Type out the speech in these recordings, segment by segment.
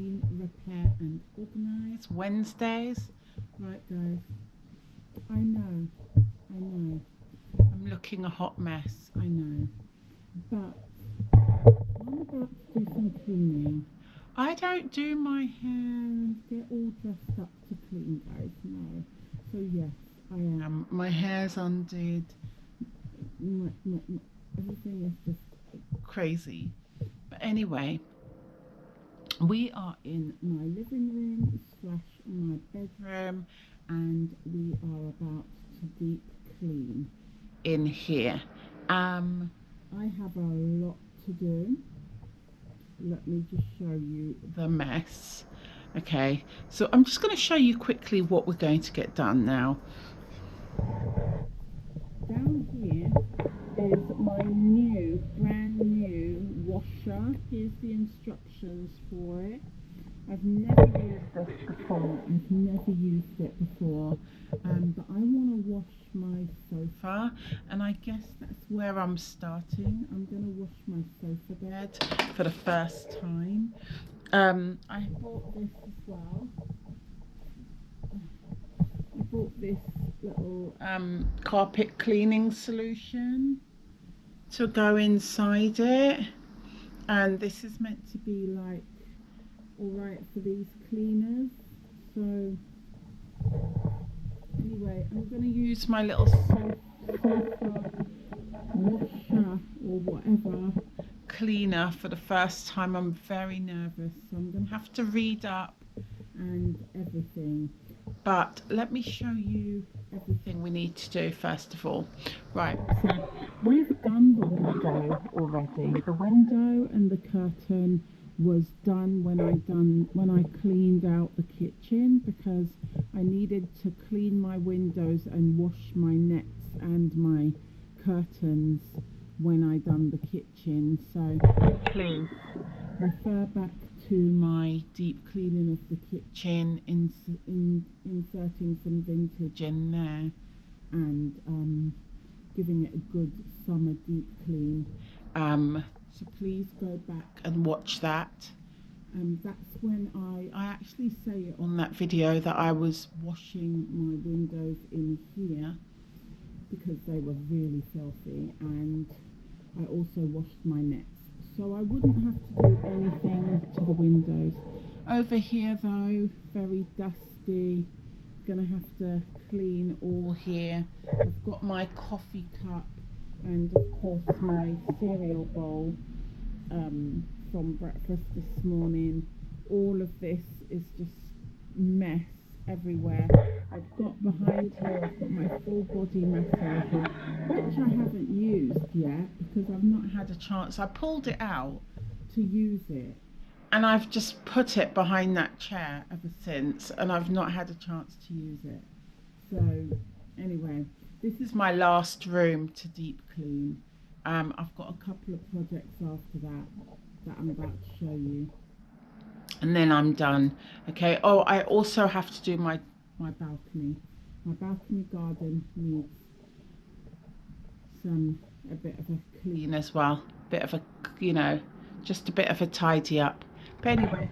clean, repair and organise. Wednesdays. Right guys, I know, I'm looking a hot mess, I know, but I'm about to do some cleaning. I don't do my hair and get all dressed up to clean, guys, no. So yes, I am. My hair's undid. Everything is just crazy. But anyway, we are in my living room / my bedroom, and we are about to deep clean in here. I have a lot to do. Let me just show you the mess. Okay, so I'm just going to show you quickly what we're going to get done now. Down here is my brand new washer. Here's the instructions for it. I've never used this before. But I want to wash my sofa, and I guess that's where I'm starting. I'm going to wash my sofa bed for the first time. I bought this as well. I bought this little carpet cleaning solution to go inside it, and this is meant to be like alright for these cleaners. So anyway, I'm going to use my little sofa washer or whatever cleaner for the first time. I'm very nervous, so I'm going to have to read up and everything. But let me show you everything we need to do first of all. Right, so we've done the window already. The window and the curtain was done when I cleaned out the kitchen, because I needed to clean my windows and wash my nets and my curtains when I done the kitchen. So please refer back to my deep cleaning of the kitchen, inserting some vintage in there and giving it a good summer deep clean. So please go back and watch that. That's when I actually say it on that video that I was washing my windows in here because they were really filthy, and I also washed my nets, so I wouldn't have to do anything to the windows. Over here though, very dusty, gonna have to clean all here. I've got my coffee cup and of course my cereal bowl from breakfast this morning. All of this is just mess everywhere. I've got behind here, I've got my full body massager, which I haven't used yet because I've not had a chance. I pulled it out to use it, and I've just put it behind that chair ever since, and I've not had a chance to use it. So anyway, this is my last room to deep clean. I've got a couple of projects after that I'm about to show you, and then I'm done. Okay. Oh, I also have to do my balcony. My balcony garden needs a bit of a clean as well. Bit of a, just a bit of a tidy up. But anyway,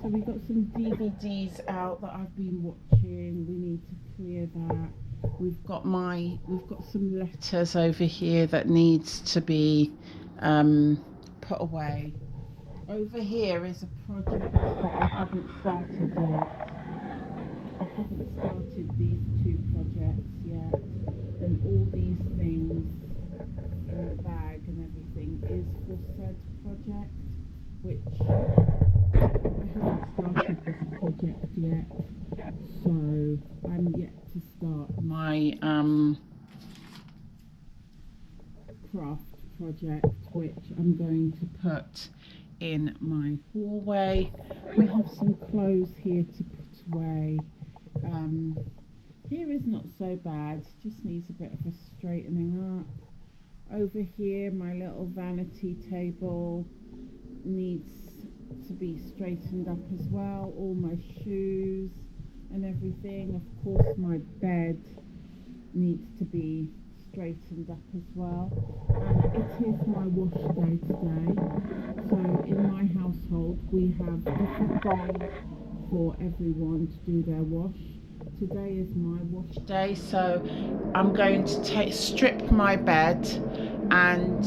so we've got some DVDs out that I've been watching. We need to clear that. We've got some letters over here that needs to be put away. Over here is a project that I haven't started yet. I haven't started these two projects yet, and all these things in the bag and everything is for said project, which I haven't started this project yet, so I'm yet to start my craft project, which I'm going to put in my hallway. We have some clothes here to put away. Here is not so bad, just needs a bit of a straightening up. Over here, my little vanity table needs to be straightened up as well. All my shoes and everything. Of course, my bed needs to be straightened up as well. And it is my wash day today. So in my household we have different days for everyone to do their wash. Today is my wash day, so I'm going to strip my bed and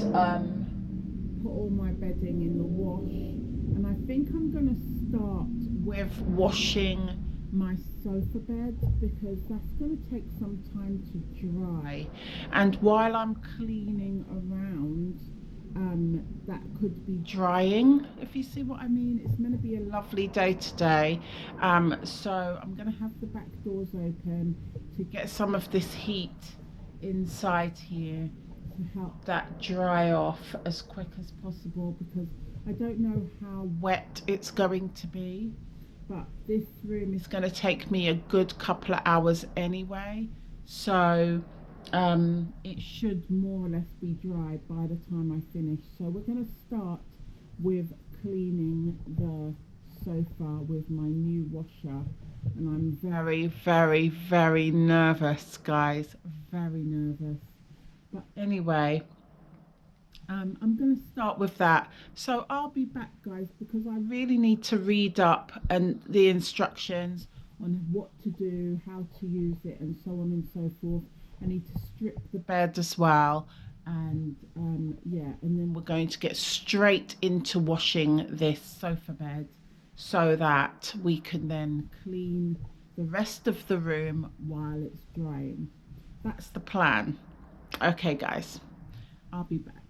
put all my bedding in the wash. And I think I'm going to start with washing my sofa bed because that's going to take some time to dry. And while I'm cleaning around, that could be drying, if you see what I mean. It's going to be a lovely day today, so I'm going to have the back doors open to get some of this heat inside here to help that dry off as quick as possible, because I don't know how wet it's going to be, but this room is going to take me a good couple of hours anyway, so it should more or less be dry by the time I finish. So we're going to start with cleaning the sofa with my new washer, and I'm very, very, very nervous, guys, very nervous. But anyway, I'm going to start with that. So I'll be back, guys, because I really need to read up and the instructions on what to do, how to use it, and so on and so forth. I need to strip the bed as well, and yeah, and then we're going to get straight into washing this sofa bed so that we can then clean the rest of the room while it's drying. That's the plan. Okay, guys, I'll be back.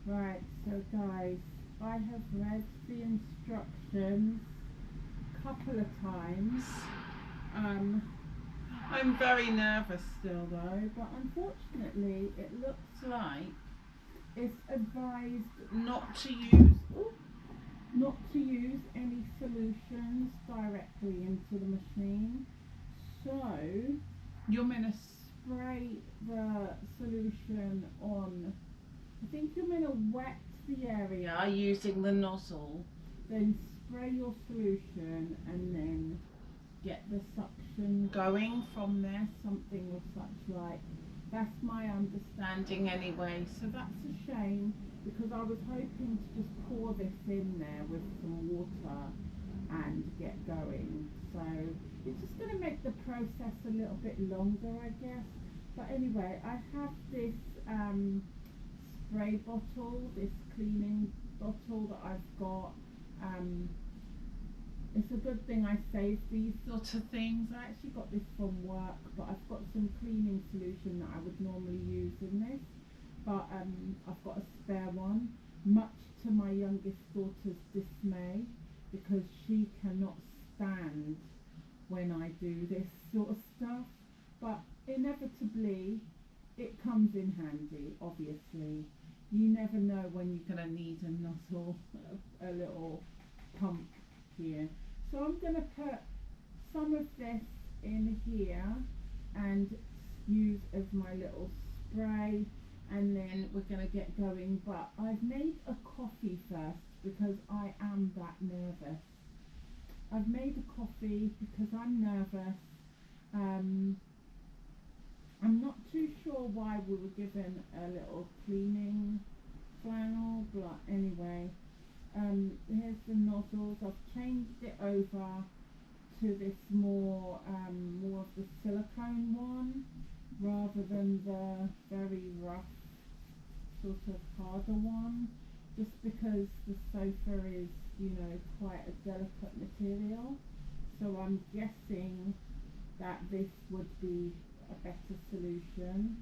Right, so guys, I have read the instructions a couple of times. I'm very nervous still though, but unfortunately it looks like it's advised not to use any solutions directly into the machine. So you're going to spray the solution on, I think you're going to wet the area using the nozzle, then spray your solution and then get the suction going from there, something of such like. That's my understanding anyway, so that's a shame because I was hoping to just pour this in there with some water and get going. So it's just going to make the process a little bit longer, I guess. But anyway, I have this spray bottle, this cleaning bottle that I've got. It's a good thing I saved these sort of things. I actually got this from work, but I've got some cleaning solution that I would normally use in this. But I've got a spare one, much to my youngest daughter's dismay, because she cannot stand when I do this sort of stuff. But inevitably, it comes in handy, obviously. You never know when you're going to need a nozzle, a little pump here. So I'm going to put some of this in here and use as my little spray, and then we're going to get going. But I've made a coffee first because I am that nervous. I've made a coffee because I'm nervous. I'm not too sure why we were given a little cleaning flannel, but anyway, here's the nozzles. I've changed it over to this more of the silicone one rather than the very rough sort of harder one, just because the sofa is, you know, quite a delicate material. So I'm guessing that this would be a better solution.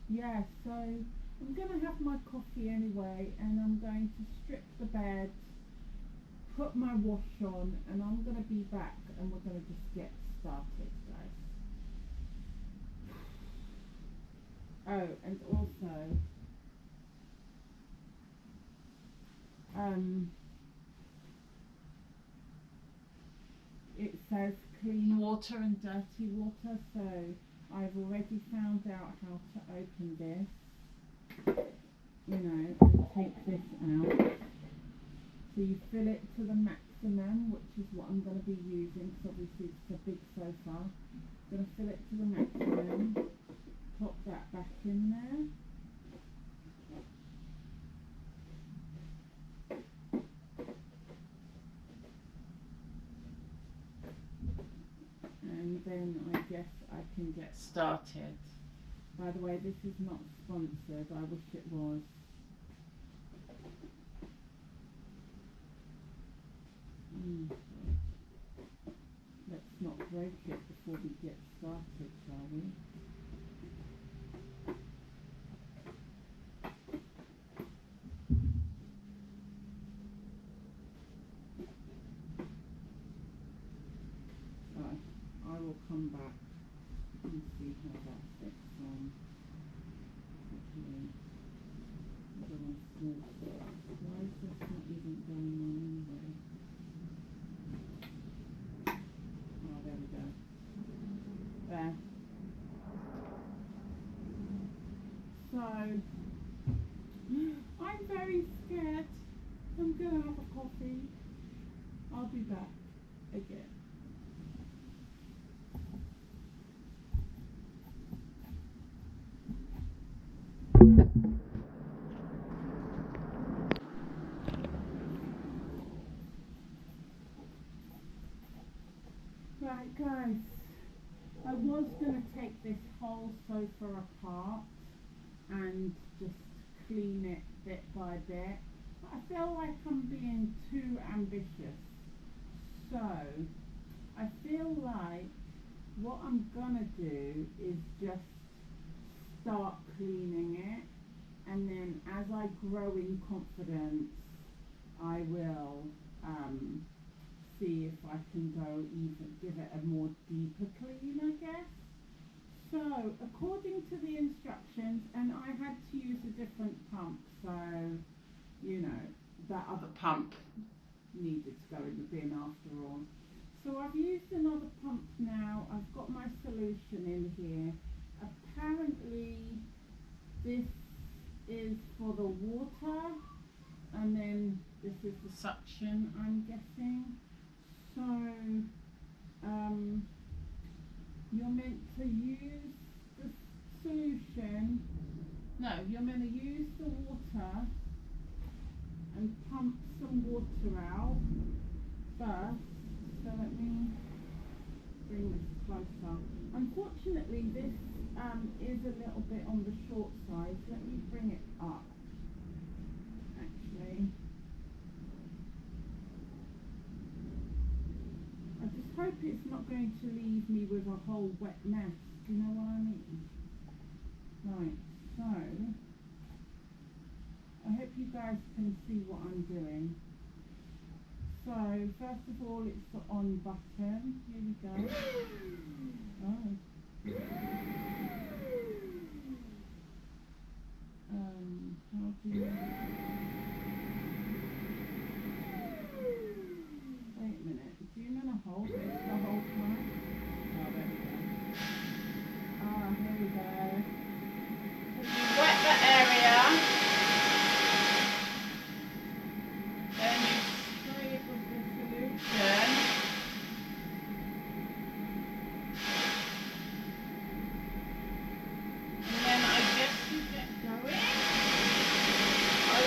Yeah, so I'm going to have my coffee anyway, and I'm going to strip the bed, put my wash on, and I'm going to be back and we're going to just get started, guys. Oh, and also, it says clean water and dirty water, so I've already found out how to open this. you know, and take this out. So you fill it to the maximum, which is what I'm going to be using, because obviously it's a big sofa. I'm going to fill it to the maximum, pop that back in there. And then I guess I can get started. By the way, this is not sponsored, I wish it was. Let's not break it before we get started, shall we? Right, I will come back and see how that fits on. Why is this not even going on anyway? Oh, there we go. There. So, I'm very scared. I'm going to have a coffee. I'll be back again. Right guys, I was going to take this whole sofa apart and just clean it bit by bit, but I feel like I'm being too ambitious. So I feel like what I'm going to do is just start cleaning it, and then as I grow in confidence I will see if I can go even give it a more deeper clean, I guess. So according to the instructions, and I had to use a different pump, so you know that other pump needed to go in the bin after all. So I've used another pump now. I've got my solution in here. Apparently this is for the water, and then this is the suction, I'm guessing. So you're meant to use the solution. No, you're meant to use the water and pump some water out first. So let me bring this closer. Unfortunately, this is a little bit on the short side. Let me bring it up, actually. I just hope it's not going to leave me with a whole wet mess. Do you know what I mean? Right, so I hope you guys can see what I'm doing. So first of all, it's the on button. Here we go. Oh. How do you... Wait a minute. Do you want to hold it the whole time? Oh, there we go. Ah, here we go. So you wet the area. Then you spray it with the solution. And then I guess you get going. I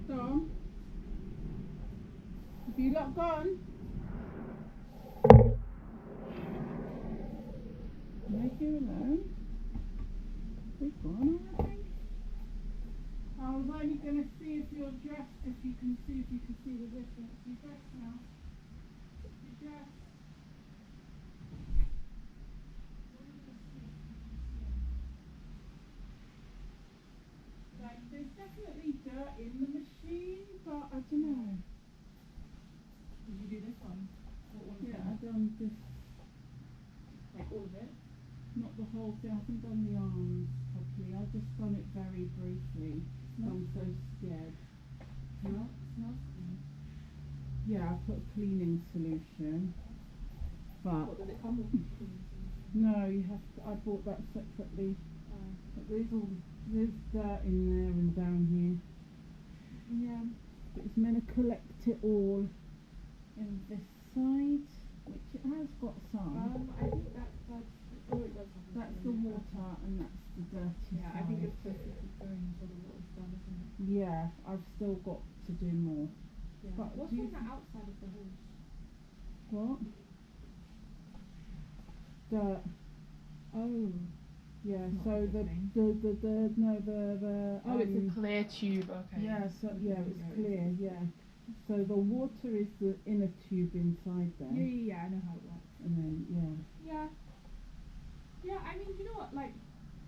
Tom, have you lot gone? Am I here alone? They've gone already? I was only going to see if you're dressed, if you can see the difference. You're dressed now. You're dressed. Like, there's definitely dirt in the machine, but I don't know. Did you do this one? Yeah, I've done this, Like all of it? not the whole thing. I haven't done the arms properly. I've just done it very briefly. I'm so scared. Smells clean. Yeah, I put a cleaning solution, but What does it come with? no, you have to. I bought that separately. But there's dirt in there and down here. Yeah. But it's meant to collect it all in this side, which it has got some. I think that's oh, it does have That's the water and that's the dirty Yeah, side. I think it's supposed to keep going until the water's done, isn't it? Yeah, I've still got to do more. Yeah. But What's do you on the outside of the hose? What? dirt. Oh, yeah. Not So the everything. no the Oh, it's a clear tube. Okay. yeah. So yeah, Okay, it's yeah, clear. Yeah. So the water is the inner tube inside there, Yeah. I know how it works. and then Yeah. Yeah. I mean, you know what? Like,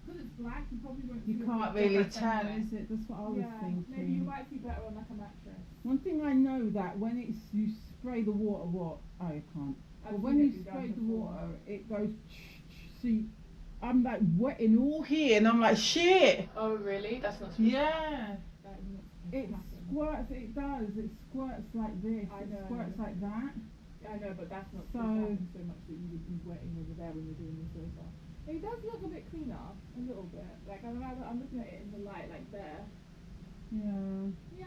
because it's black, you probably won't. you see a can't big really difference tell, anyway. is it? That's what I was Yeah. thinking. Maybe you might see better on like a mattress. One thing I know that when it's you spray the water, what? Oh, you can't. I've But seen when it you be done spray the before. water, it goes. See, I'm like wetting all here, and I'm like shit. Oh, really? That's not. Yeah. That is not supposed It to happen. squirts. It does. It squirts like this. I It know. squirts like that. I know, but that's not So- supposed to happen so much that you would be wetting over there when you're doing the sofa. It does look a bit cleaner, a little bit. Like I'm looking at it in the light, like there. Yeah. Yeah.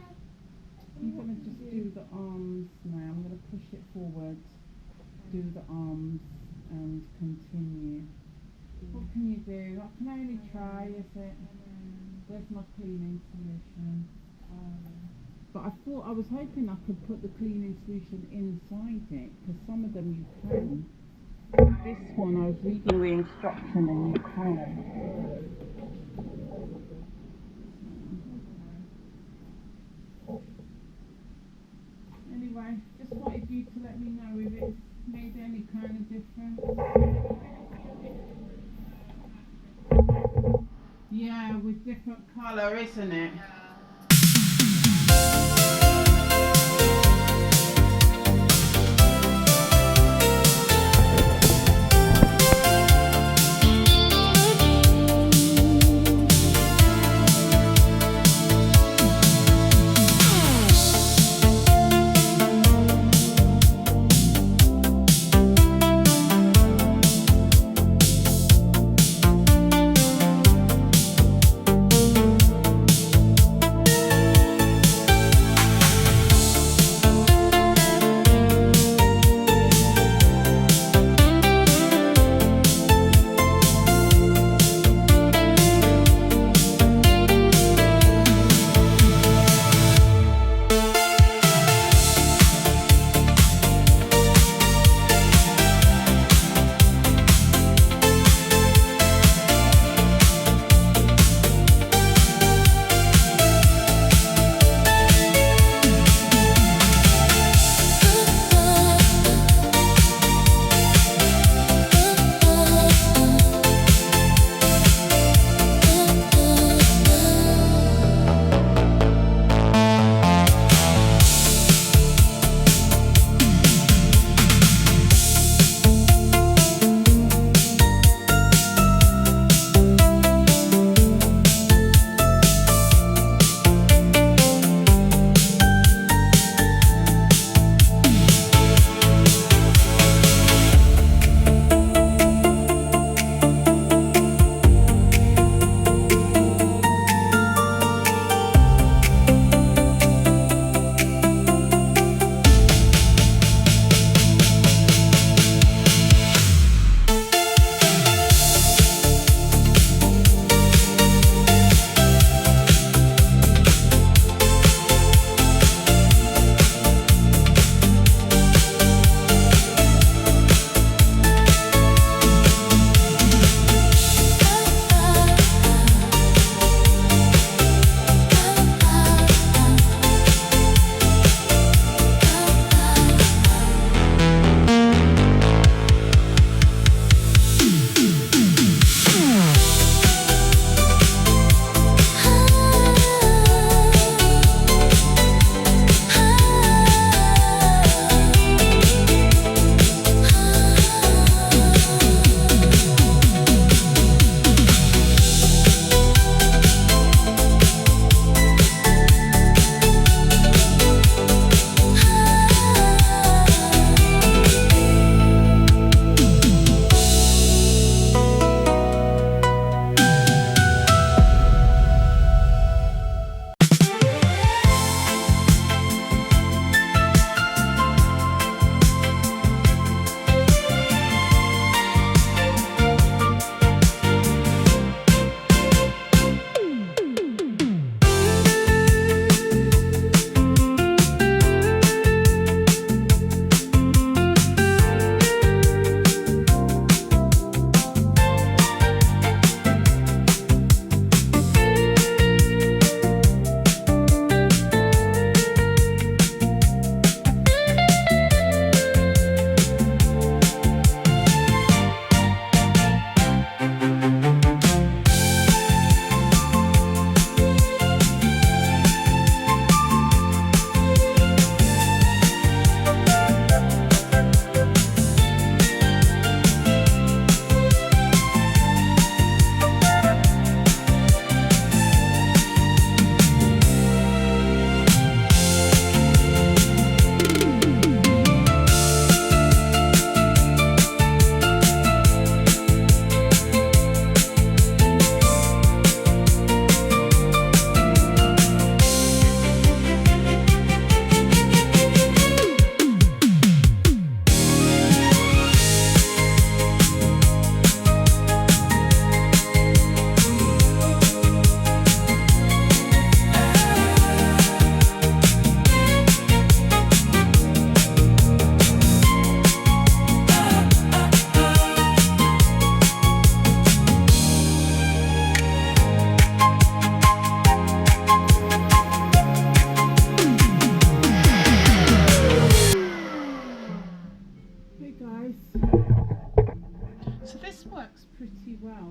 I'm gonna just do the arms now. I'm gonna push it forward. Do the arms and continue. What can you do? I can only try, is it? There's my cleaning solution. But I thought I was hoping I could put the cleaning solution inside it, because some of them you can. This one I was reading the instruction and you can. Anyway, just wanted you to let me know if it's made any kind of difference. Yeah, with different colour, isn't it?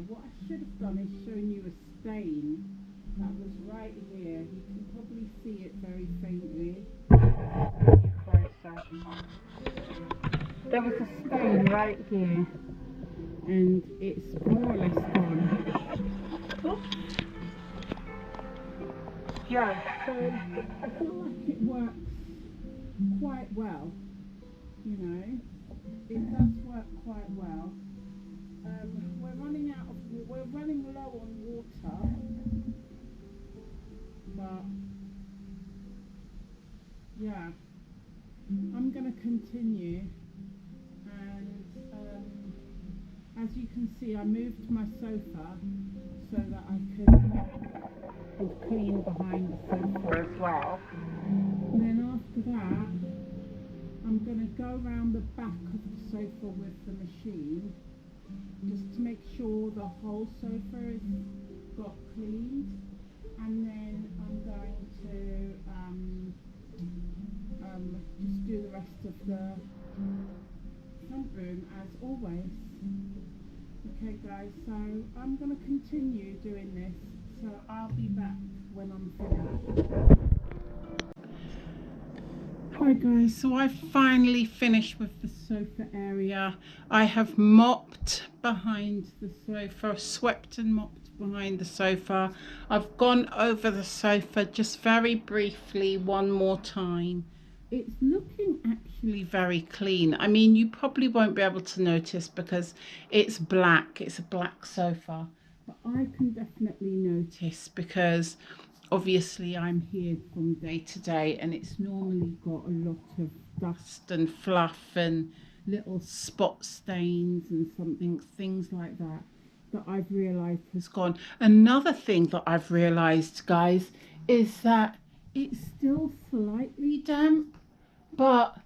what I should have done is shown you a stain that was right here. You can probably see it very faintly. There was a stain right here, and it's more or less gone. Oops. Yeah, so I feel like it works quite well, you know, it does work quite well. We're running low on water, but yeah, I'm going to continue, and as you can see, I moved my sofa so that I could clean behind the sofa as well. And then after that, I'm going to go around the back of the sofa with the machine just to make sure the whole sofa is got cleaned, and then I'm going to just do the rest of the front room as always. Okay guys, so I'm going to continue doing this, so I'll be back when I'm finished. Hi guys, so I finally finished with the sofa area. I have mopped behind the sofa, swept and mopped behind the sofa. I've gone over the sofa just very briefly one more time. It's looking actually very clean. I mean, you probably won't be able to notice because it's black, it's a black sofa, but I can definitely notice because obviously I'm here from day to day, and it's normally got a lot of dust and fluff and little spot stains and things like that I've realised has gone. Another thing that I've realised, guys, is that it's still slightly damp, but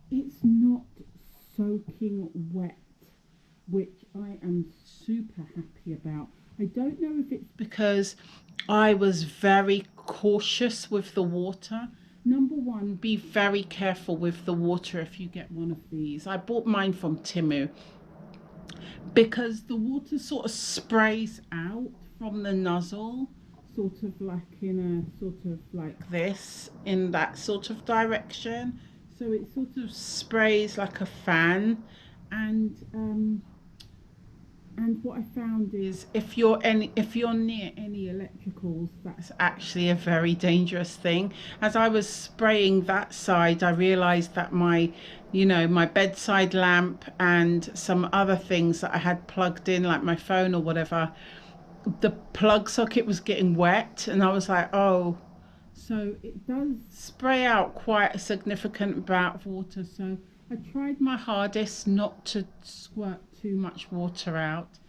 it's not soaking wet, which I am super happy about. I don't know if it's because I was very cautious with the water. Number one, be very careful with the water if you get one of these. I bought mine from Temu because the water sort of sprays out from the nozzle, sort of like in a sort of like this, in that sort of direction. So it sort of sprays like a fan, and what I found is if you're near any electricals, that's actually a very dangerous thing. As I was spraying that side, I realized that my bedside lamp and some other things that I had plugged in, like my phone or whatever, the plug socket was getting wet, and I was like, oh, so it does spray out quite a significant amount of water. So I tried my hardest not to squirt too much water out,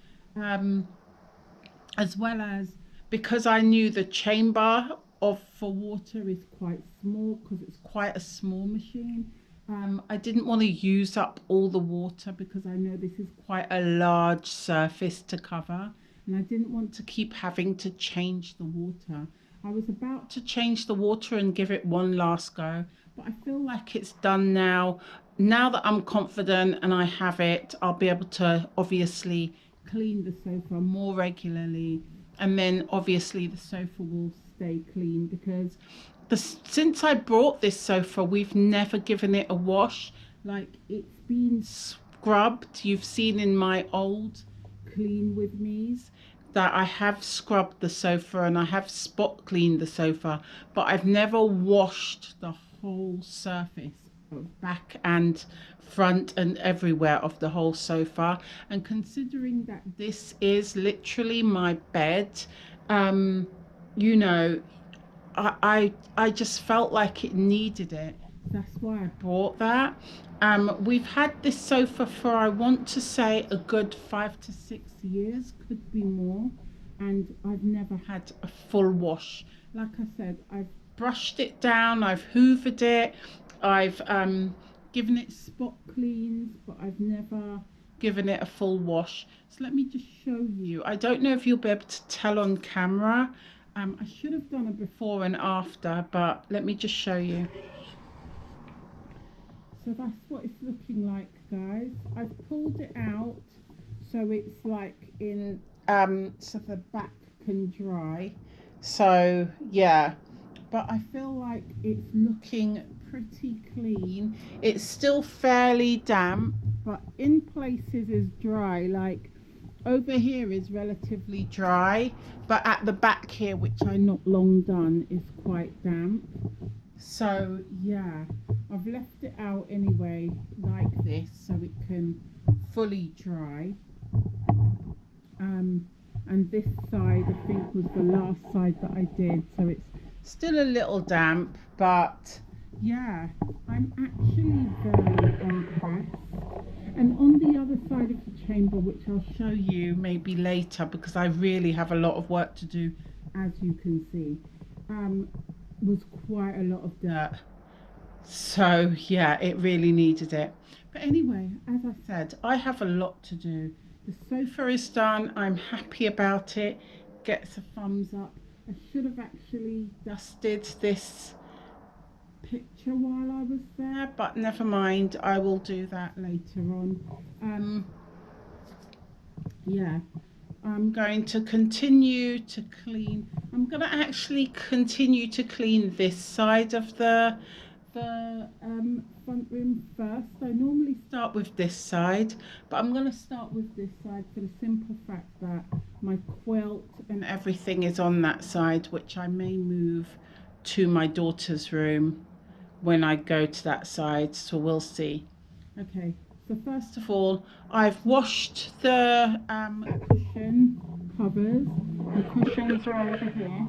as well as because I knew the chamber for water is quite small because it's quite a small machine. I didn't want to use up all the water because I know this is quite a large surface to cover, and I didn't want to keep having to change the water. I was about to change the water and give it one last go, but I feel like it's done now. Now that I'm confident and I have it, I'll be able to obviously clean the sofa more regularly, and then obviously the sofa will stay clean because since I brought this sofa, we've never given it a wash. Like, it's been scrubbed. You've seen in my old clean with me's that I have scrubbed the sofa and I have spot cleaned the sofa, but I've never washed the whole surface of back and front and everywhere of the whole sofa. And considering that this is literally my bed, you know, I just felt like it needed it. That's why I bought that. We've had this sofa for, I want to say, a good 5 to 6 years, could be more, and I've never had a full wash. Like I said, I've brushed it down, I've hoovered it, I've given it spot cleans, but I've never given it a full wash. So let me just show you. I don't know if you'll be able to tell on camera. I should have done a before and after, but let me just show you. So that's what it's looking like, guys. I've pulled it out so it's like in so the back can dry. So yeah, but I feel like it's looking pretty clean. It's still fairly damp, but in places is dry. Like over here is relatively dry, but at the back here, which I not long done, is quite damp. So yeah, I've left it out anyway like this so it can fully dry. And this side I think was the last side that I did, so it's still a little damp, but yeah, I'm actually very impressed. And on the other side of the chamber, which I'll show you maybe later because I really have a lot of work to do, as you can see, was quite a lot of dirt. So yeah, it really needed it. But anyway, as I said, I have a lot to do. The sofa is done. I'm happy about it. Gets a thumbs up. I should have actually dusted this picture while I was there, but never mind. I will do that later on. Yeah, I'm going to continue to clean. I'm going to actually continue to clean this side of the front room first. I normally start with this side, but I'm going to start with this side for the simple fact that my quilt and everything is on that side, which I may move to my daughter's room when I go to that side, so we'll see. Okay, so first of all, I've washed the cushion covers. The cushions are over here.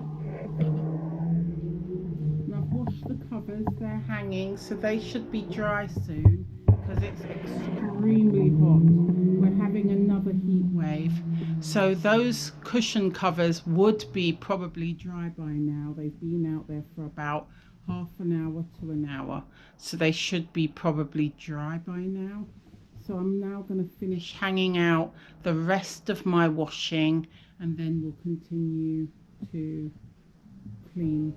Wash the covers, they're hanging, so they should be dry soon because it's extremely hot. We're having another heat wave, so those cushion covers would be probably dry by now. They've been out there for about half an hour to an hour, so they should be probably dry by now. So I'm now going to finish hanging out the rest of my washing, and then we'll continue to clean.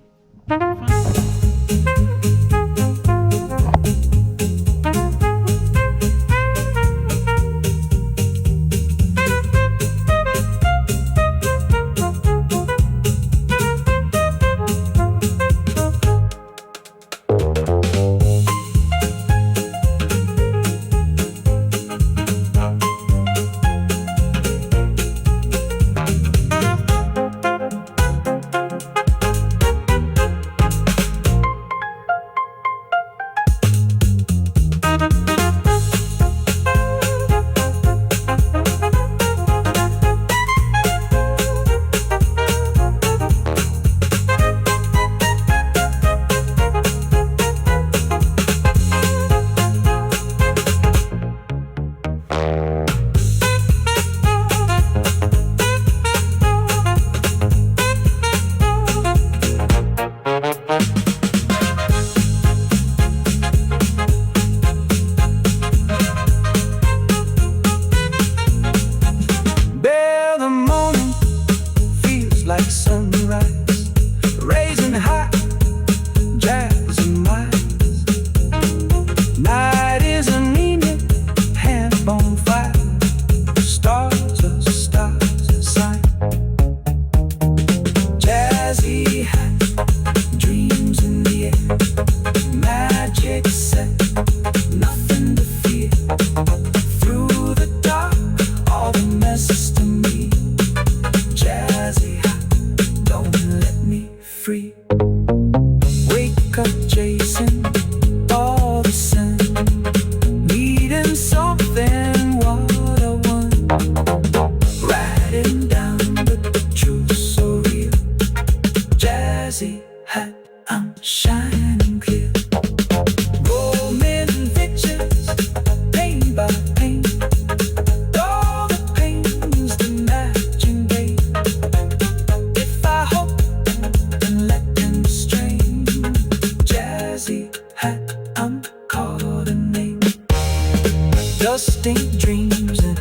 Distinct dreams and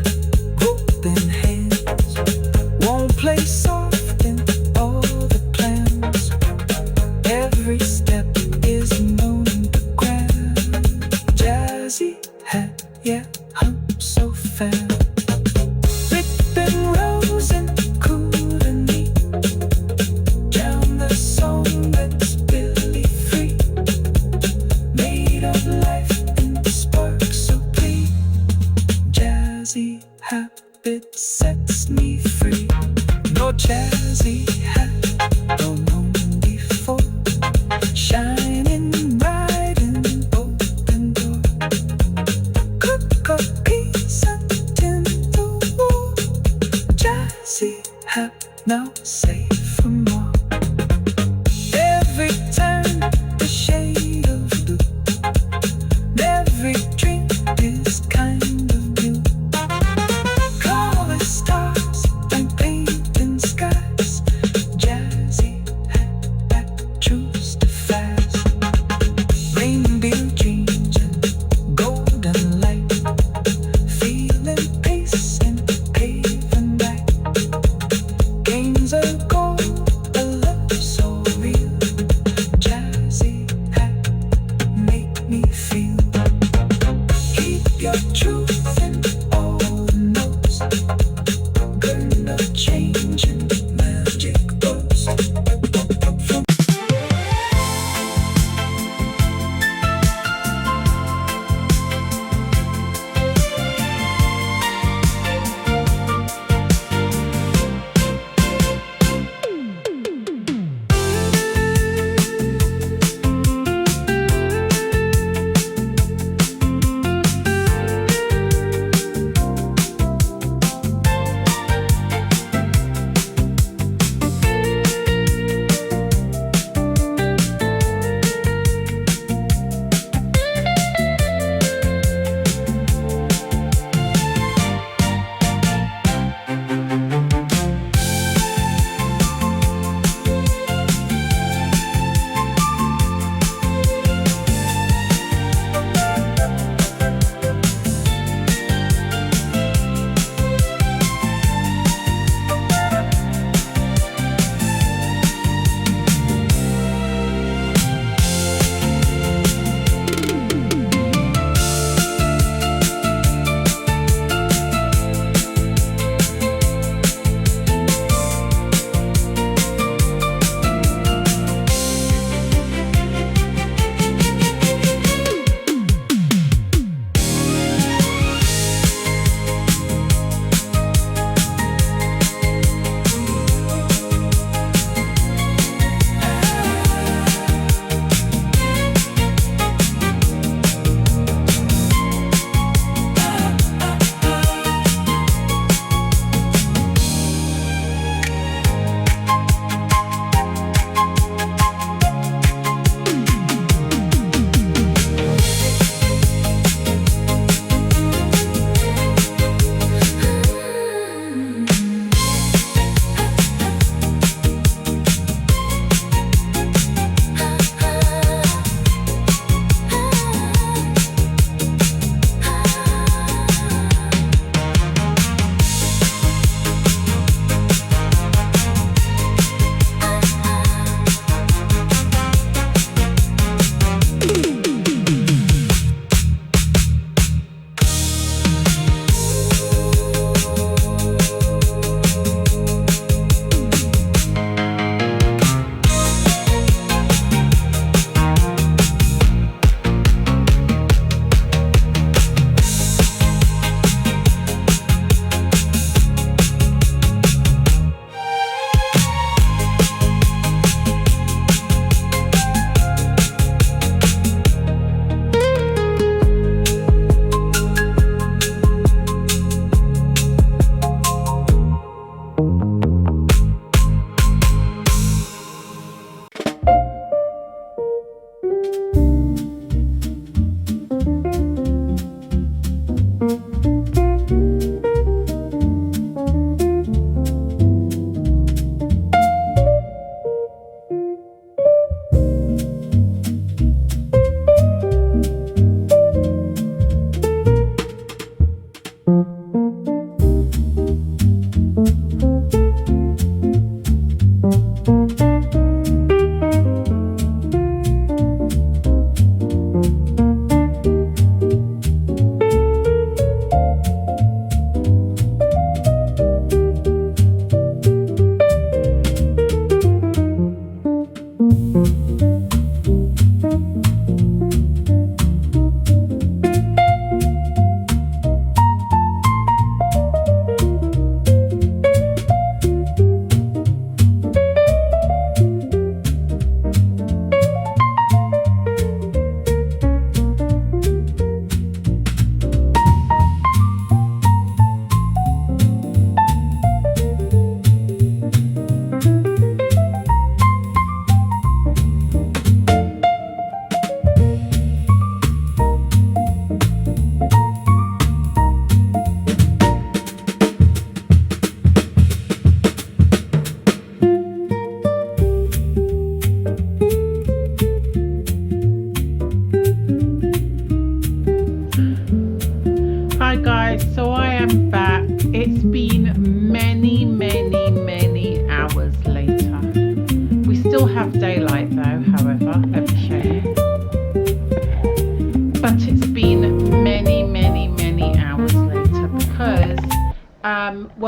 open hands won't play soft in all the plans. Every step is monogram. Jazzy hat, yeah, I'm so fan. Ripping rose and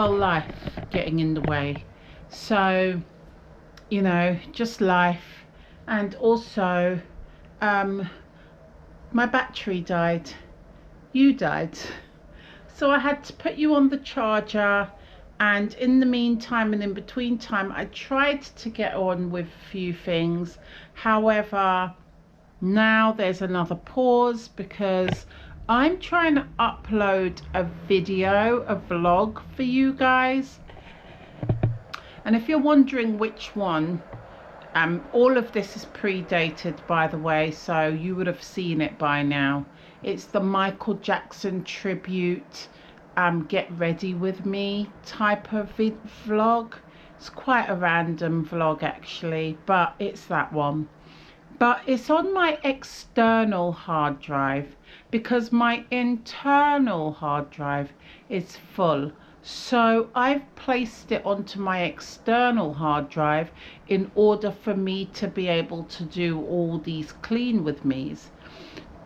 well, life getting in the way. So, you know, just life. And also, my battery died. You died. So I had to put you on the charger, and in the meantime and in between time I tried to get on with a few things. However, now there's another pause because I'm trying to upload a video, a vlog for you guys. And if you're wondering which one, all of this is predated, by the way, so you would have seen it by now. It's the Michael Jackson tribute, get ready with me type of vlog. It's quite a random vlog actually, but it's that one. But it's on my external hard drive because my internal hard drive is full. So I've placed it onto my external hard drive in order for me to be able to do all these clean with me's.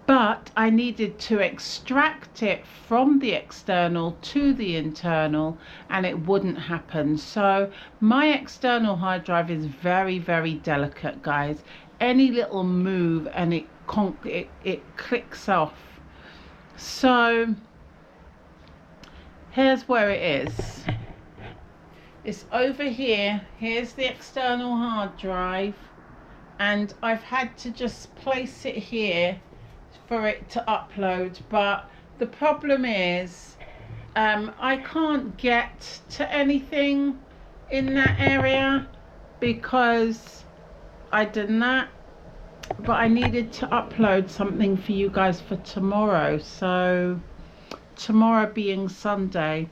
But I needed to extract it from the external to the internal, and it wouldn't happen. So my external hard drive is very, very delicate, guys. Any little move and it clicks off. So here's where it is. It's over here. Here's the external hard drive, and I've had to just place it here for it to upload. But the problem is I can't get to anything in that area because I did that, but I needed to upload something for you guys for tomorrow, so tomorrow being Sunday.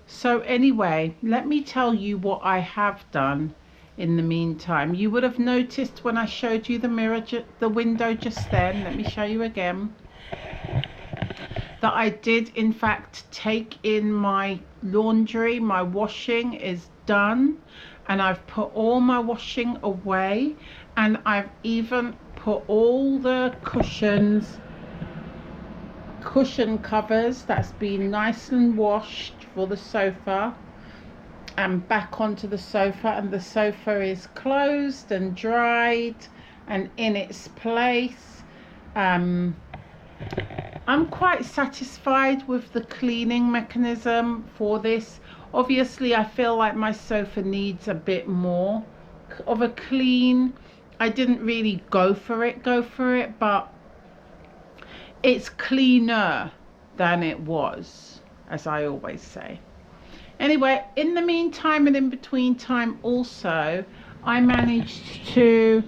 So anyway, let me tell you what I have done in the meantime. You would have noticed when I showed you the mirror, the window just then, let me show you again, that I did in fact take in my laundry. My washing is done, and I've put all my washing away, and I've even put all the cushion covers that's been nice and washed for the sofa and back onto the sofa, and the sofa is closed and dried and in its place. I'm quite satisfied with the cleaning mechanism for this. Obviously I feel like my sofa needs a bit more of a clean. I didn't really go for it, but it's cleaner than it was, as I always say. Anyway, in the meantime and in between time also, I managed to,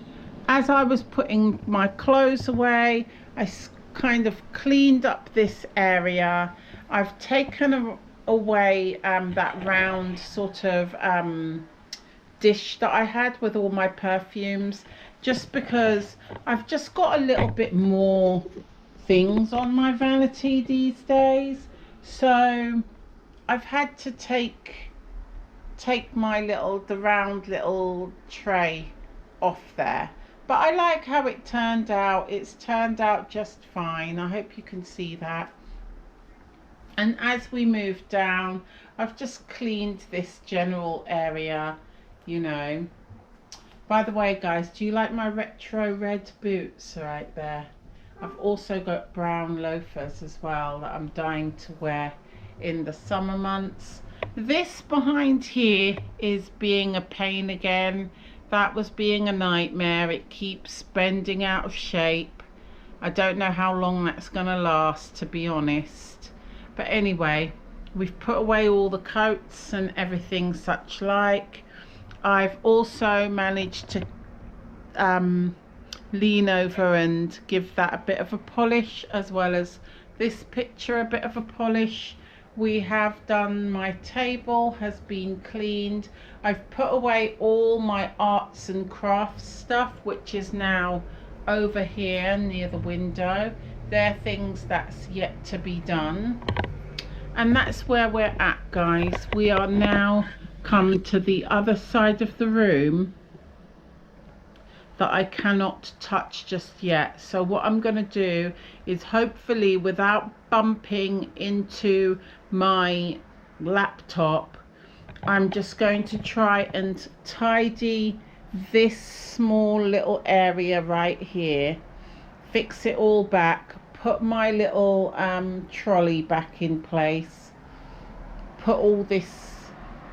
as I was putting my clothes away, I kind of cleaned up this area. I've taken away that round sort of dish that I had with all my perfumes, just because I've just got a little bit more things on my vanity these days. So I've had to take my the round little tray off there. But I like how it turned out. It's turned out just fine. I hope you can see that. And as we move down, I've just cleaned this general area, you know. By the way, guys, do you like my retro red boots right there? I've also got brown loafers as well that I'm dying to wear in the summer months. This behind here is being a pain again. That was being a nightmare. It keeps bending out of shape. I don't know how long that's gonna last, to be honest. But anyway, we've put away all the coats and everything such like. I've also managed to lean over and give that a bit of a polish, as well as this picture a bit of a polish. We have done, my table has been cleaned. I've put away all my arts and crafts stuff, which is now over here near the window. They're things that's yet to be done. And that's where we're at, guys. We are now come to the other side of the room that I cannot touch just yet. So what I'm going to do is, hopefully without bumping into my laptop, I'm just going to try and tidy this small little area right here, fix it all back, put my little trolley back in place, put all this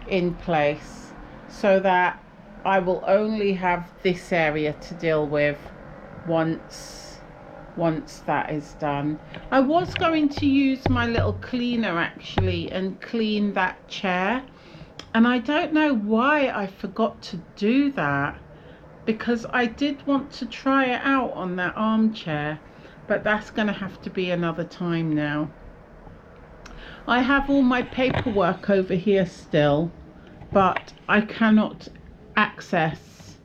in place so that I will only have this area to deal with once that is done. I was going to use my little cleaner actually and clean that chair, and I don't know why I forgot to do that, because I did want to try it out on that armchair, but that's going to have to be another time now. I have all my paperwork over here still, but I cannot access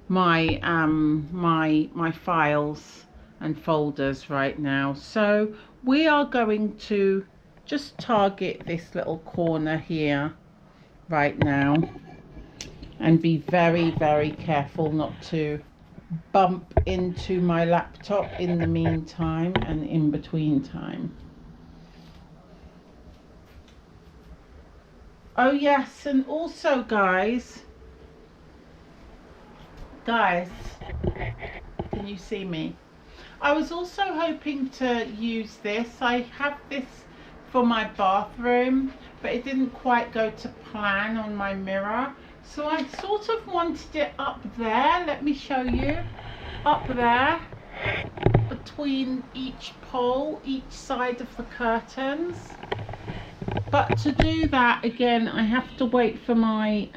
my my files and folders right now, so we are going to just target this little corner here right now and be very, very careful not to bump into my laptop in the meantime and in between time. Oh yes, and also guys, can you see me? I was also hoping to use this. I have this for my bathroom, but it didn't quite go to plan on my mirror. So I sort of wanted it up there. Let me show you. Up there, between each pole, each side of the curtains. But to do that, again, I have to wait for my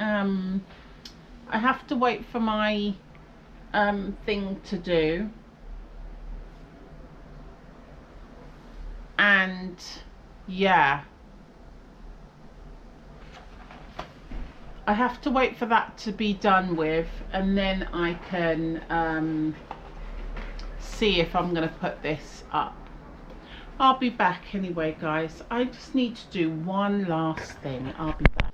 thing to do. And yeah, I have to wait for that to be done with, and then I can see if I'm going to put this up. I'll be back anyway, guys. I just need to do one last thing. I'll be back.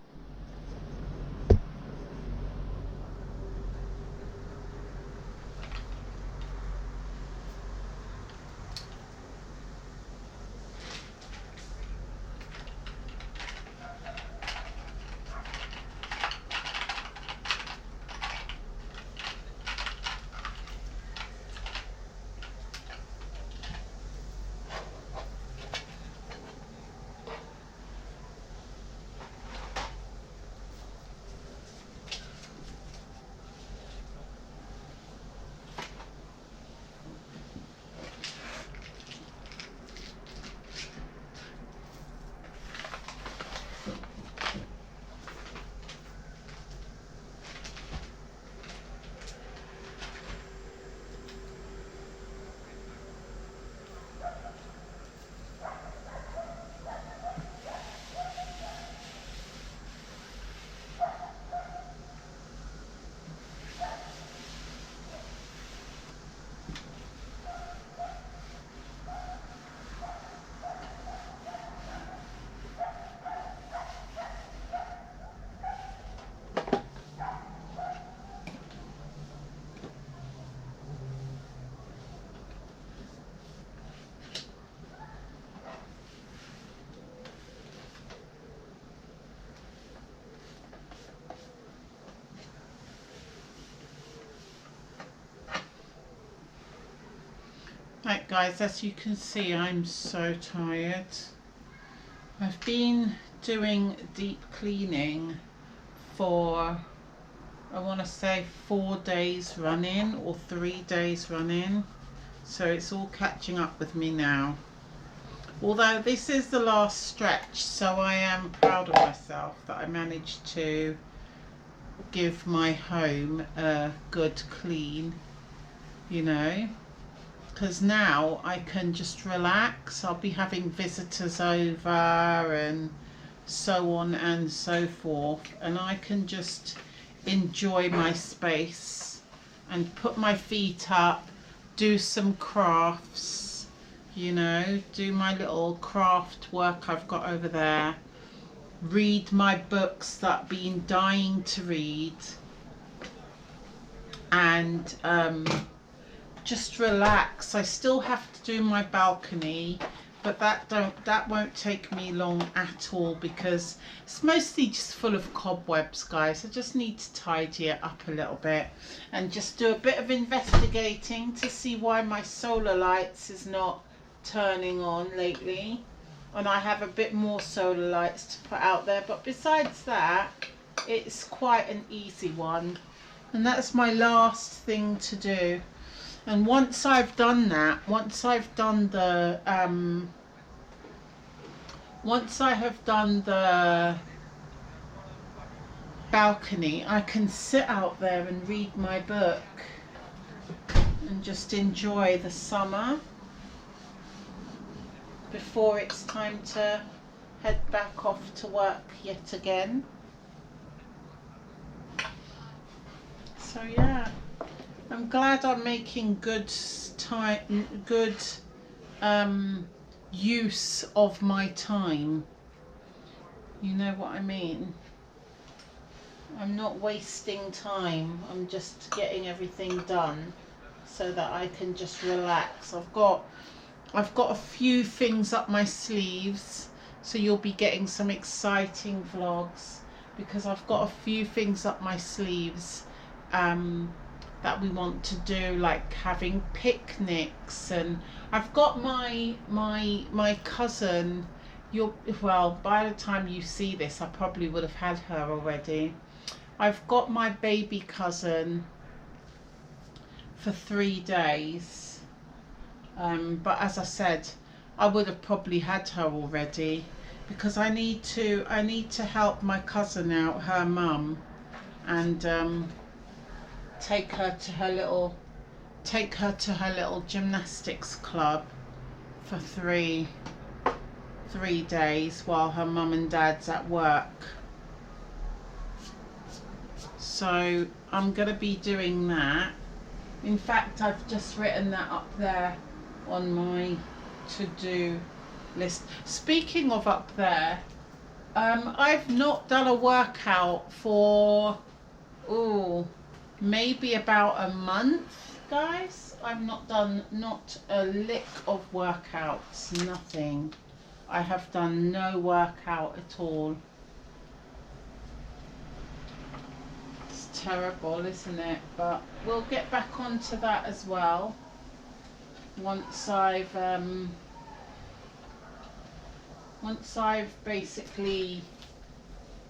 Right guys, as you can see, I'm so tired. I've been doing deep cleaning for, I want to say 4 days running or 3 days running, so it's all catching up with me now. Although this is the last stretch, so I am proud of myself that I managed to give my home a good clean, you know, because now I can just relax. I'll be having visitors over and so on and so forth, and I can just enjoy my space and put my feet up, do some crafts, you know, do my little craft work I've got over there, read my books that I've been dying to read, and just relax. I still have to do my balcony, but that won't take me long at all because it's mostly just full of cobwebs, guys. I just need to tidy it up a little bit and just do a bit of investigating to see why my solar lights is not turning on lately, and I have a bit more solar lights to put out there, but besides that it's quite an easy one. And that's my last thing to do. And once I've done that, once I have done the balcony, I can sit out there and read my book and just enjoy the summer before it's time to head back off to work yet again. So yeah, I'm glad I'm making good use of my time. You know what I mean? I'm not wasting time. I'm just getting everything done so that I can just relax. I've got a few things up my sleeves, so you'll be getting some exciting vlogs because I've got a few things up my sleeves that we want to do, like having picnics. And I've got my cousin. Well, by the time you see this I probably would have had her already. I've got my baby cousin for 3 days, but as I said, I would have probably had her already because I need to help my cousin out, her mum, and take her to her little gymnastics club for three days while her mum and dad's at work. So I'm gonna be doing that. In fact, I've just written that up there on my to-do list. Speaking of up there, I've not done a workout for maybe about a month, guys. I've not done a lick of workouts, nothing. I have done no workout at all. It's terrible, isn't it? But we'll get back onto that as well once I've basically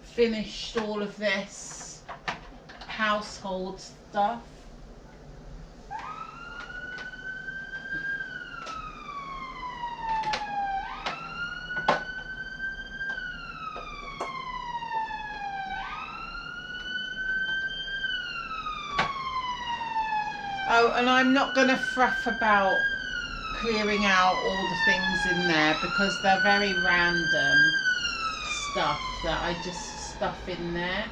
finished all of this household stuff. Oh, and I'm not going to fruff about clearing out all the things in there because they're very random stuff that I just stuff in there,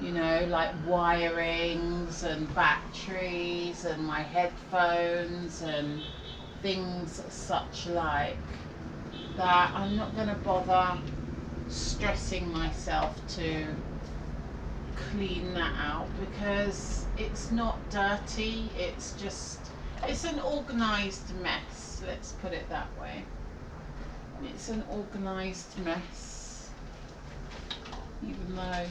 you know, like wirings and batteries and my headphones and things such like that. I'm not going to bother stressing myself to clean that out because it's not dirty, it's an organised mess, let's put it that way. It's an organised mess, even though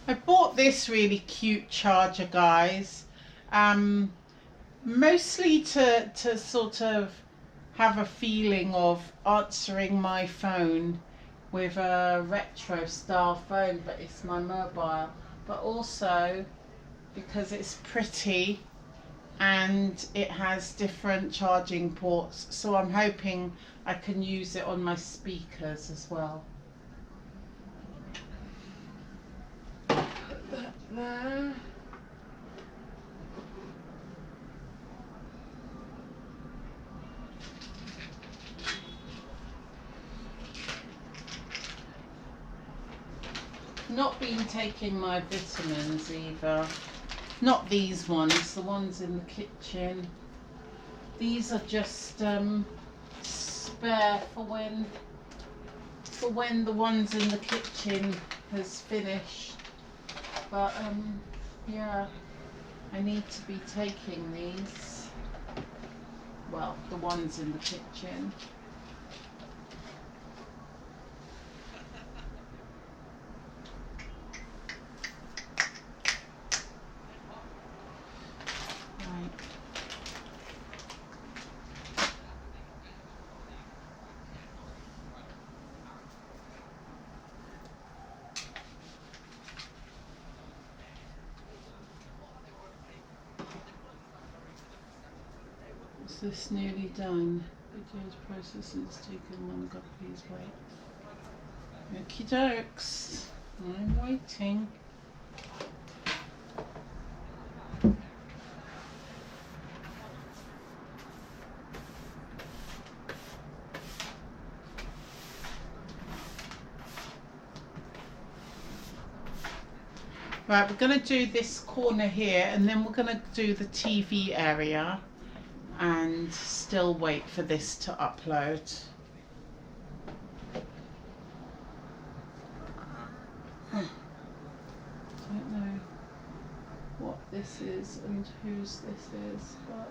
I bought this really cute charger, guys, mostly to sort of have a feeling of answering my phone with a retro style phone, but it's my mobile, but also because it's pretty and it has different charging ports, so I'm hoping I can use it on my speakers as well. There. not been taking my vitamins either. Not these ones, the ones in the kitchen. These are just spare for when the ones in the kitchen has finished. But yeah, I need to be taking these. Well, the ones in the kitchen. Right. Is this nearly done? Video's processing is taking longer, please wait. Okie dokes. I'm waiting. Right, we're going to do this corner here and then we're going to do the TV area and still wait for this to upload. Don't know what this is and whose this is, but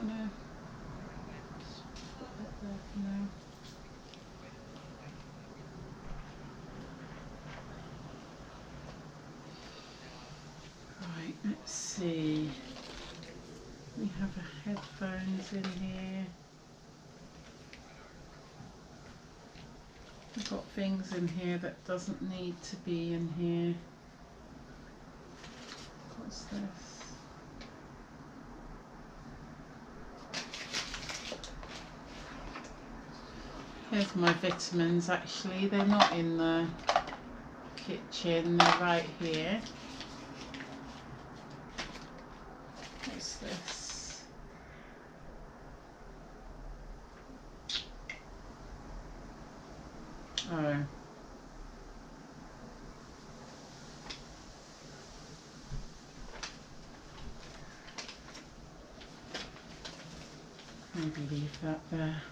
I'm going to put that there for now. Right, let's see. We have a headphones in here. We've got things in here that doesn't need to be in here. What's this? Here's my vitamins actually. They're not in the kitchen, they're right here. What's this? Oh. Maybe leave that there.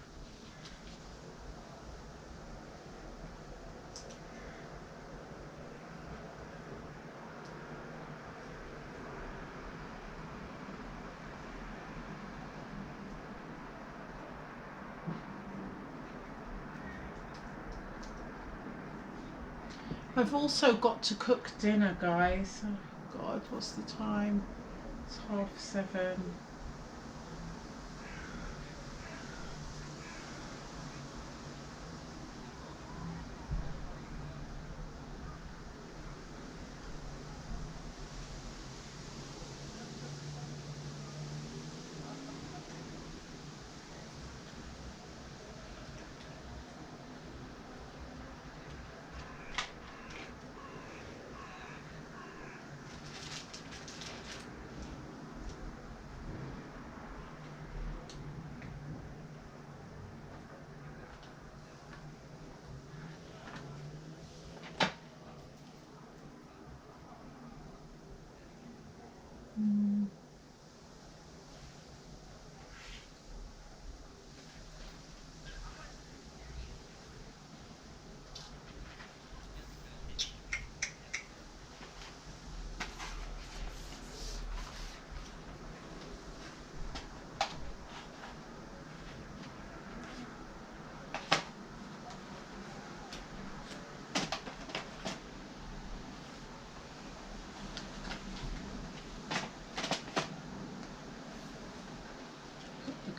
I've also got to cook dinner, guys. Oh God, what's the time? It's 7:30.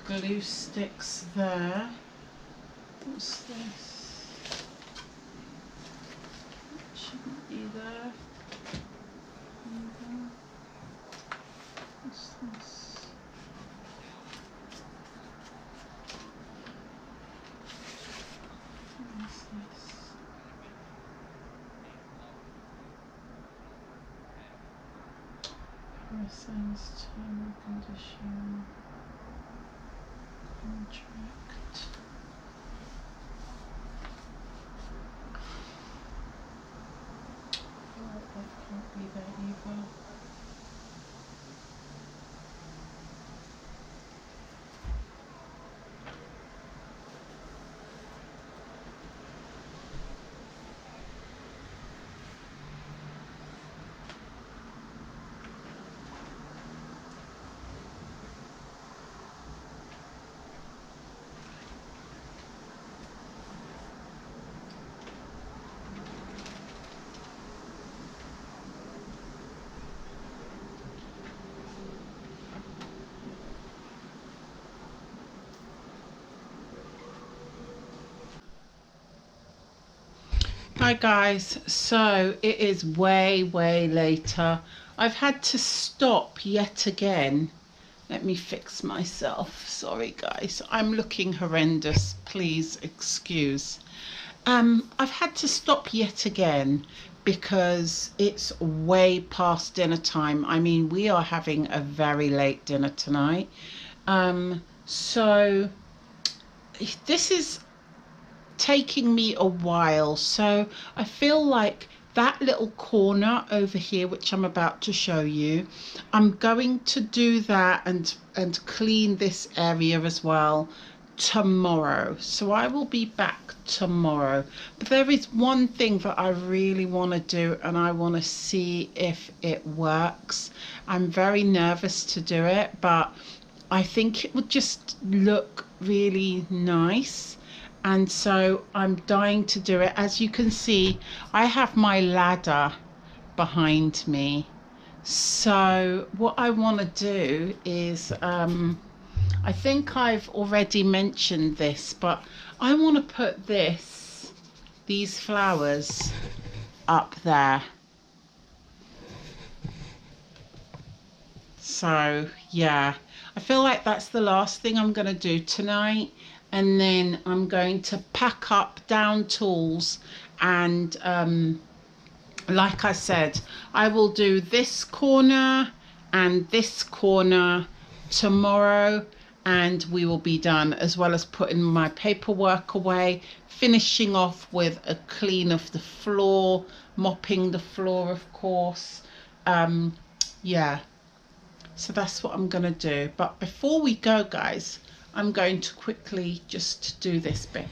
Glue sticks there. What's this? It shouldn't be there. What's this? What is this? Parasense term condition. Contract. see that either. Hi guys, so it is way later. I've had to stop yet again. Let me fix myself. Sorry guys, I'm looking horrendous. Please excuse. I've had to stop yet again because it's way past dinner time. I mean, we are having a very late dinner tonight. So this is taking me a while, so I feel like that little corner over here, which I'm about to show you, I'm going to do that and clean this area as well tomorrow. So I will be back tomorrow, but there is one thing that I really want to do, and I want to see if it works. I'm very nervous to do it, but I think it would just look really nice, and so I'm dying to do it. As you can see, I have my ladder behind me. So what I want to do is, I think I've already mentioned this, but I want to put these flowers up there. So yeah, I feel like that's the last thing I'm going to do tonight, and then I'm going to pack up down tools, and like I said, I will do this corner and this corner tomorrow, and we will be done, as well as putting my paperwork away, finishing off with a clean of the floor, mopping the floor, of course. Yeah, so that's what I'm going to do. But before we go, guys, I'm going to quickly just do this bit.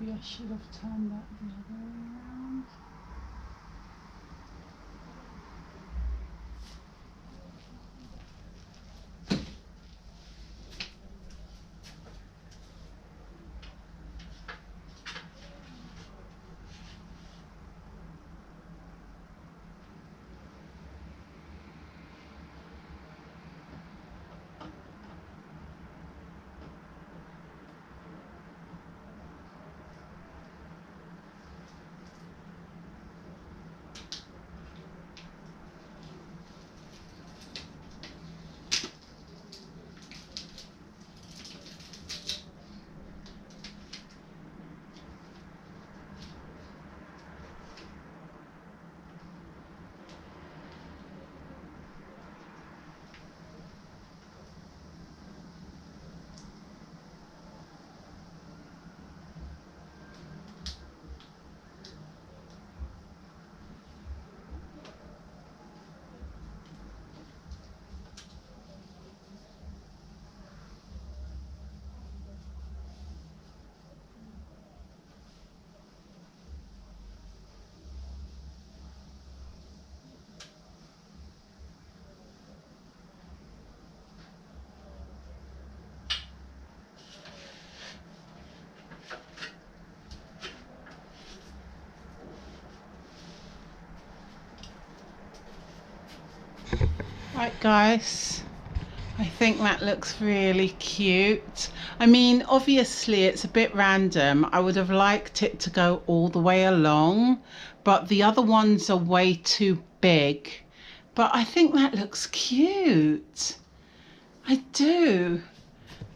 Maybe I should have turned that the other way around. Right guys, I think that looks really cute. I mean, obviously it's a bit random. I would have liked it to go all the way along, but the other ones are way too big. But I think that looks cute. I do.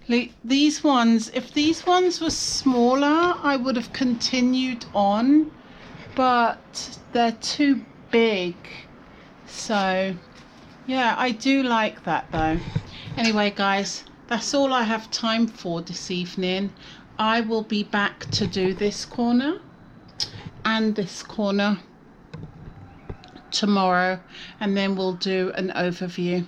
Like these ones, if these ones were smaller, I would have continued on, but they're too big. So yeah, I do like that though. Anyway guys, that's all I have time for this evening. I will be back to do this corner and this corner tomorrow, and then we'll do an overview.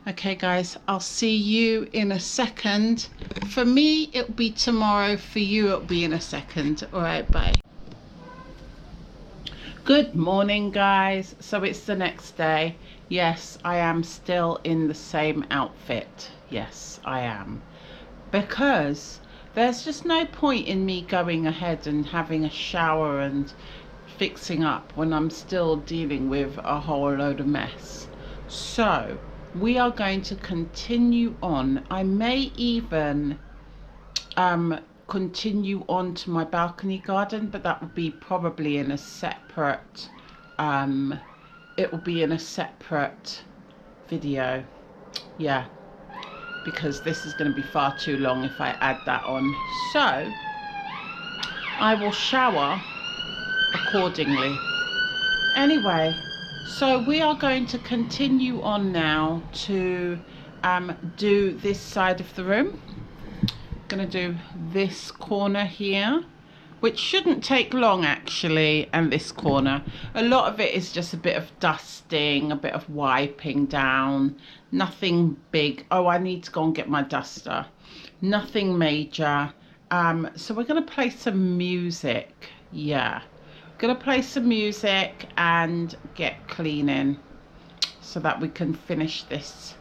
Okay guys, I'll see you in a second. For me it'll be tomorrow, for you it'll be in a second. All right, bye. Good morning guys. So it's the next day. Yes, I am still in the same outfit. Yes, I am. Because there's just no point in me going ahead and having a shower and fixing up when I'm still dealing with a whole load of mess. So we are going to continue on. I may even continue on to my balcony garden, but that would be probably in a separate it will be in a separate video. Yeah, because this is going to be far too long if I add that on. So I will shower accordingly. Anyway, so we are going to continue on now to do this side of the room. Going to do this corner here, which shouldn't take long actually, and this corner. A lot of it is just a bit of dusting, a bit of wiping down, nothing big. Oh, I need to go and get my duster. Nothing major. So we're going to play some music. Yeah, going to play some music and get cleaning so that we can finish this.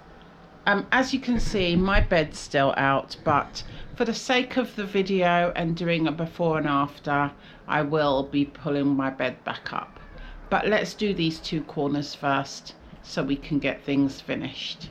As you can see, my bed's still out, but for the sake of the video and doing a before and after, I will be pulling my bed back up. But let's do these two corners first so we can get things finished.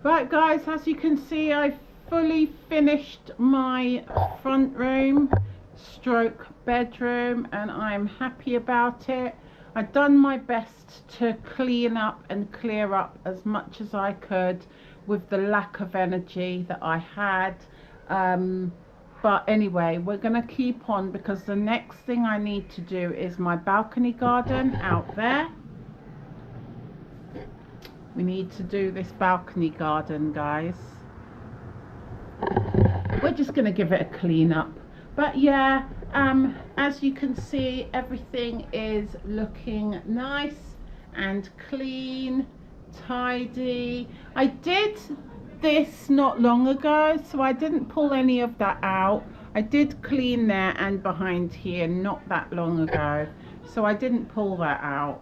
Right guys, as you can see, I fully finished my front room stroke bedroom and I'm happy about it. I've done my best to clean up and clear up as much as I could with the lack of energy that I had. But anyway, we're going to keep on because the next thing I need to do is my balcony garden out there. We need to do this balcony garden, guys. We're just going to give it a clean up. But yeah, as you can see, everything is looking nice and clean, tidy. I did this not long ago, so I didn't pull any of that out. I did clean there and behind here not that long ago, so I didn't pull that out.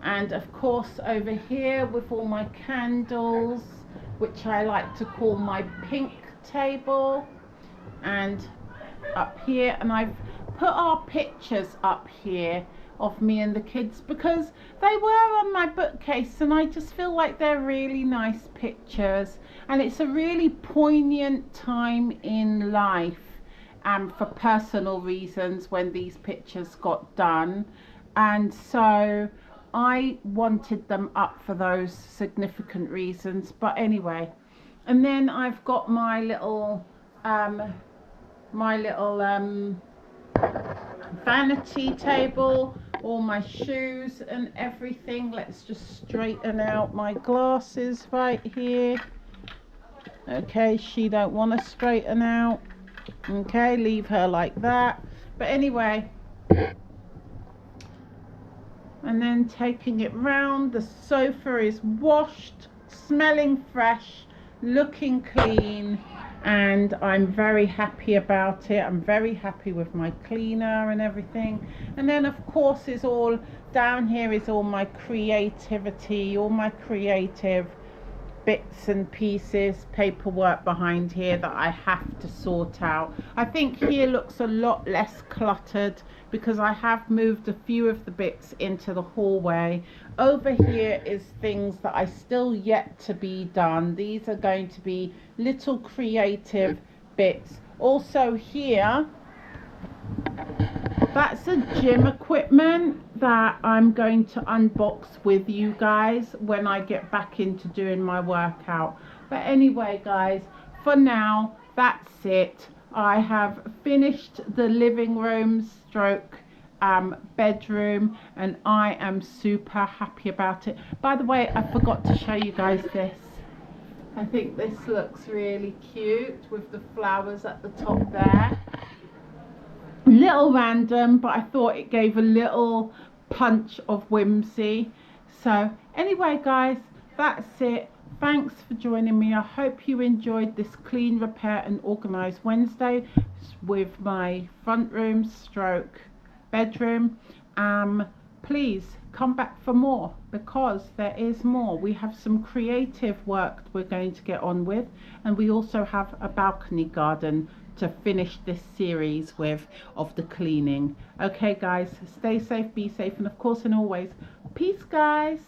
And of course over here with all my candles, which I like to call my pink table, and up here, and I've put our pictures up here of me and the kids because they were on my bookcase and I just feel like they're really nice pictures, and it's a really poignant time in life for personal reasons when these pictures got done, and so I wanted them up for those significant reasons. But anyway, and then I've got my little vanity table, all my shoes and everything. Let's just straighten out my glasses right here. Okay, she don't want to straighten out. Okay, leave her like that. But anyway, and then taking it round, the sofa is washed, smelling fresh, looking clean, and I'm very happy about it. I'm very happy with my cleaner and everything. And then of course is all down here is all my creativity, all my creative bits and pieces, paperwork behind here that I have to sort out. I think here looks a lot less cluttered because I have moved a few of the bits into the hallway. Over here is things that I still yet to be done. These are going to be little creative bits. Also here, that's a gym equipment that I'm going to unbox with you guys when I get back into doing my workout. But anyway guys, for now that's it. I have finished the living room stroke bedroom and I am super happy about it. By the way, I forgot to show you guys this. I think this looks really cute with the flowers at the top there. Little random, but I thought it gave a little punch of whimsy. So anyway guys, that's it. Thanks for joining me. I hope you enjoyed this clean, repair and organise Wednesday with my front room stroke bedroom. Please come back for more because there is more. We have some creative work we're going to get on with, and we also have a balcony garden to finish this series with of the cleaning. Okay guys, stay safe, be safe, and of course and always, peace guys.